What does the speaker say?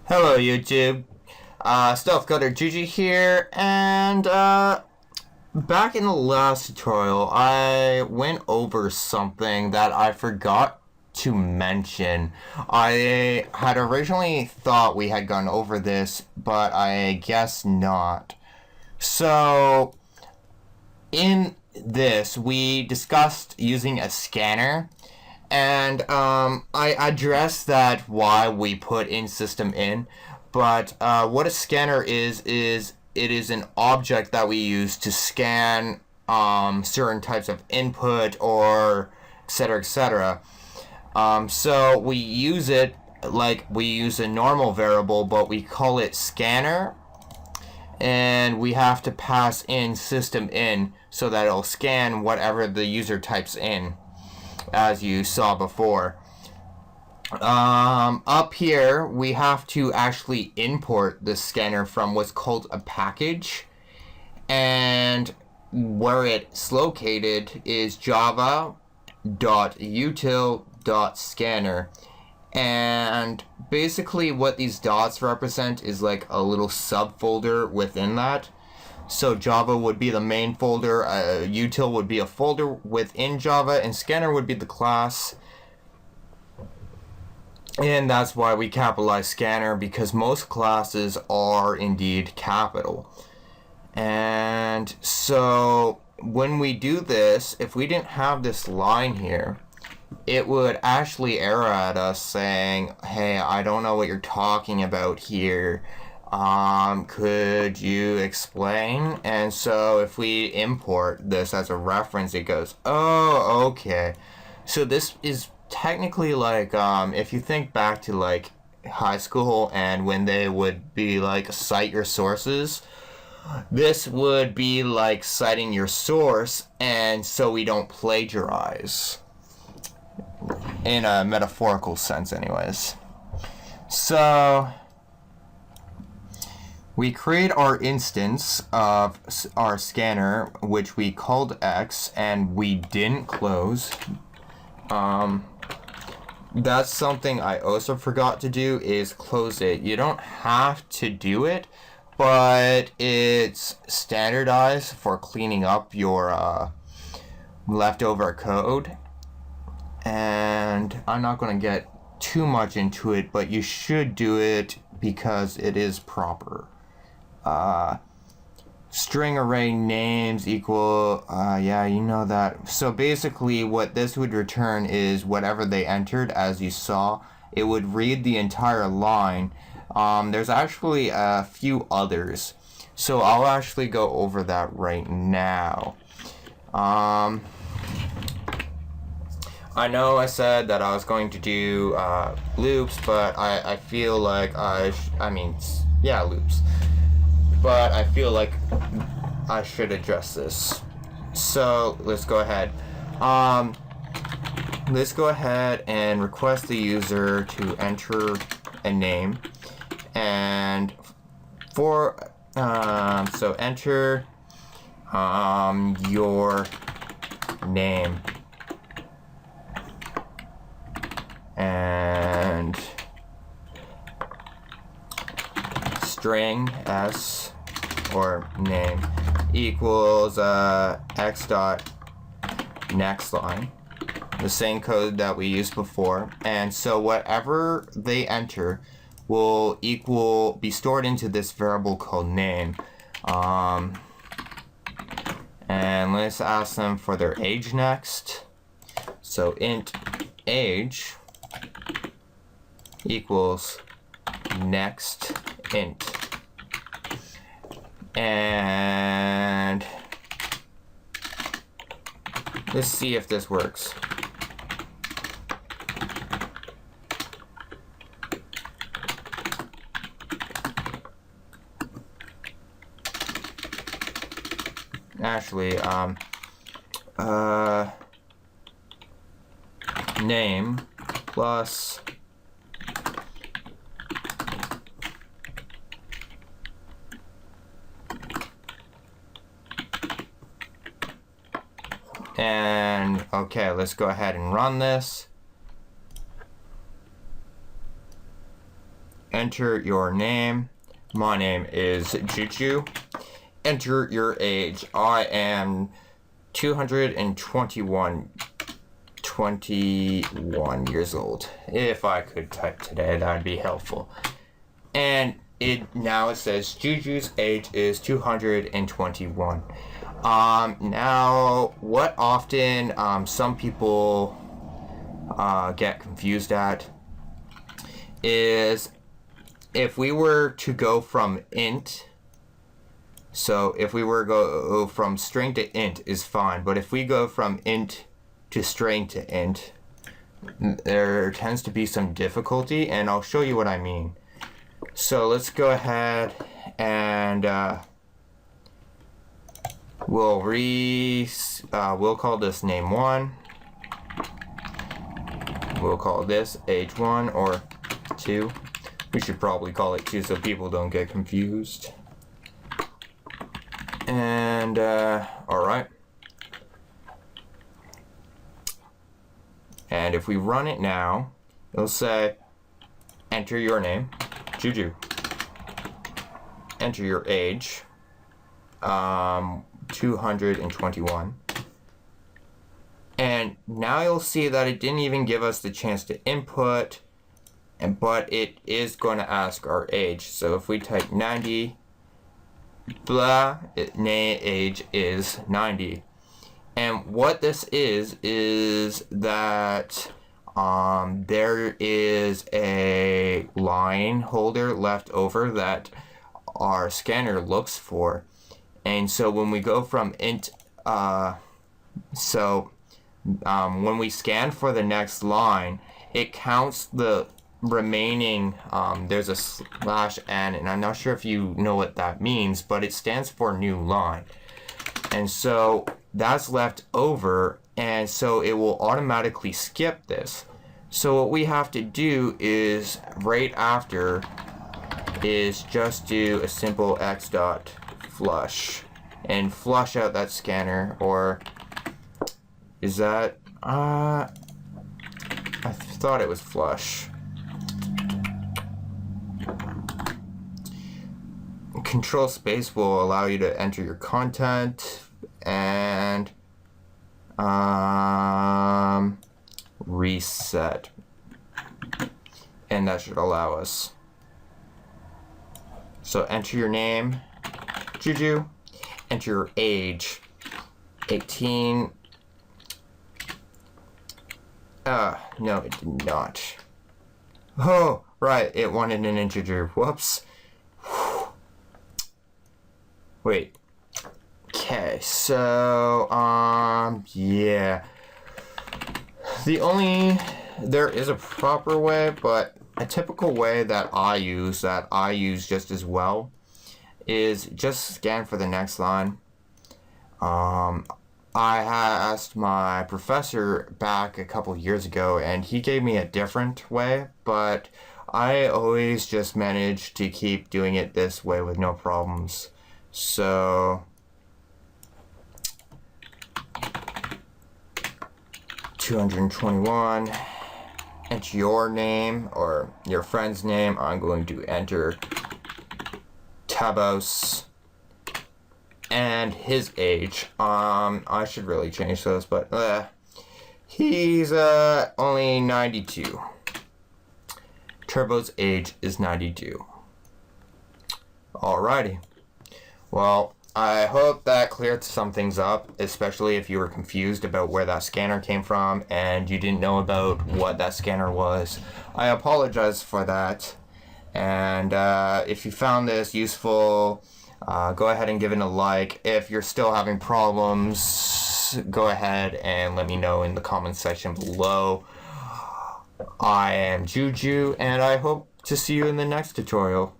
Hello YouTube, Stealth Cutter Gigi here, and back in the last tutorial I went over something that I forgot to mention. I had originally thought we had gone over this, but I guess not. So, in this, we discussed using a scanner, and I addressed that why we put in system in, but what a scanner is it is an object that we use to scan certain types of input or etc etc. So we use it like we use a normal variable, but we call it scanner, and we have to pass in system in so that it'll scan whatever the user types in, as you saw before. Up here we have to actually import the scanner from what's called a package, and where it's located is java.util.scanner. And basically what these dots represent is like a little subfolder within that. So Java would be the main folder, util would be a folder within Java, and scanner would be the class. And that's why we capitalize scanner, because most classes are indeed capital. And so when we do this, if we didn't have this line here, it would actually error at us saying, hey, I don't know what you're talking about here. Could you explain? And so if we import this as a reference, it goes, oh, okay. So this is technically like, if you think back to like high school and when they would be like, cite your sources, this would be like citing your source, and so we don't plagiarize. In a metaphorical sense anyways. So we create our instance of our scanner, which we called X, and we didn't close. That's something I also forgot to do, is close it. You don't have to do it, but it's standardized for cleaning up your leftover code. And I'm not going to get too much into it, but you should do it because it is proper. String array names equal, yeah, you know that. So basically what this would return is whatever they entered. As you saw, it would read the entire line. There's actually a few others, so I'll actually go over that right now. I know I said that I was going to do loops, but I feel like loops. But I feel like I should address this. So let's go ahead. Let's go ahead and request the user to enter a name, and for so enter your name, and string s or name equals x dot next line, the same code that we used before. And so whatever they enter will be stored into this variable called name. And let's ask them for their age next. So int age equals next int. And let's see if this works. Actually, name plus and okay, let's go ahead and run this. enter your name. My name is Juju. Enter your age. I am 221 years old. If I could type today, that would be helpful. And it says Juju's age is 221. Now, what often some people get confused at is if we were to go from int, so if we were to go from string to int is fine, but if we go from int to string to int, there tends to be some difficulty, and I'll show you what I mean. So let's go ahead and we'll call this name 1. We'll call this age 1 or 2. We should probably call it 2 so people don't get confused. And alright. And if we run it now, it'll say enter your name, Juju. Enter your age, 221. And now you'll see that it didn't even give us the chance to input, but it is going to ask our age. So if we type 90, blah, age is 90. And what this is that there is a line holder left over that our scanner looks for. And so when we go from int, when we scan for the next line, it counts the remaining, there's a /n, and I'm not sure if you know what that means, but it stands for new line. And so that's left over, and so it will automatically skip this. So what we have to do is right after is just do a simple x.flush and flush out that scanner, or is that I thought it was flush. Control space will allow you to enter your content, and reset, and that should allow us. So enter your name, Juju. Enter your age, 18. No, it did not. Oh, right, it wanted an integer. Whoops. Wait. Okay, so, yeah. There is a proper way, but a typical way that I use just as well, is just scan for the next line. I asked my professor back a couple years ago, and he gave me a different way, but I always just managed to keep doing it this way with no problems. So 221, enter your name or your friend's name. I'm going to enter Tabos and his age. I should really change those, but he's only 92. Turbo's age is 92. Alrighty. Well, I hope that cleared some things up, especially if you were confused about where that scanner came from and you didn't know about what that scanner was. I apologize for that. And if you found this useful, go ahead and give it a like. If you're still having problems, go ahead and let me know in the comment section below. I am Juju, and I hope to see you in the next tutorial.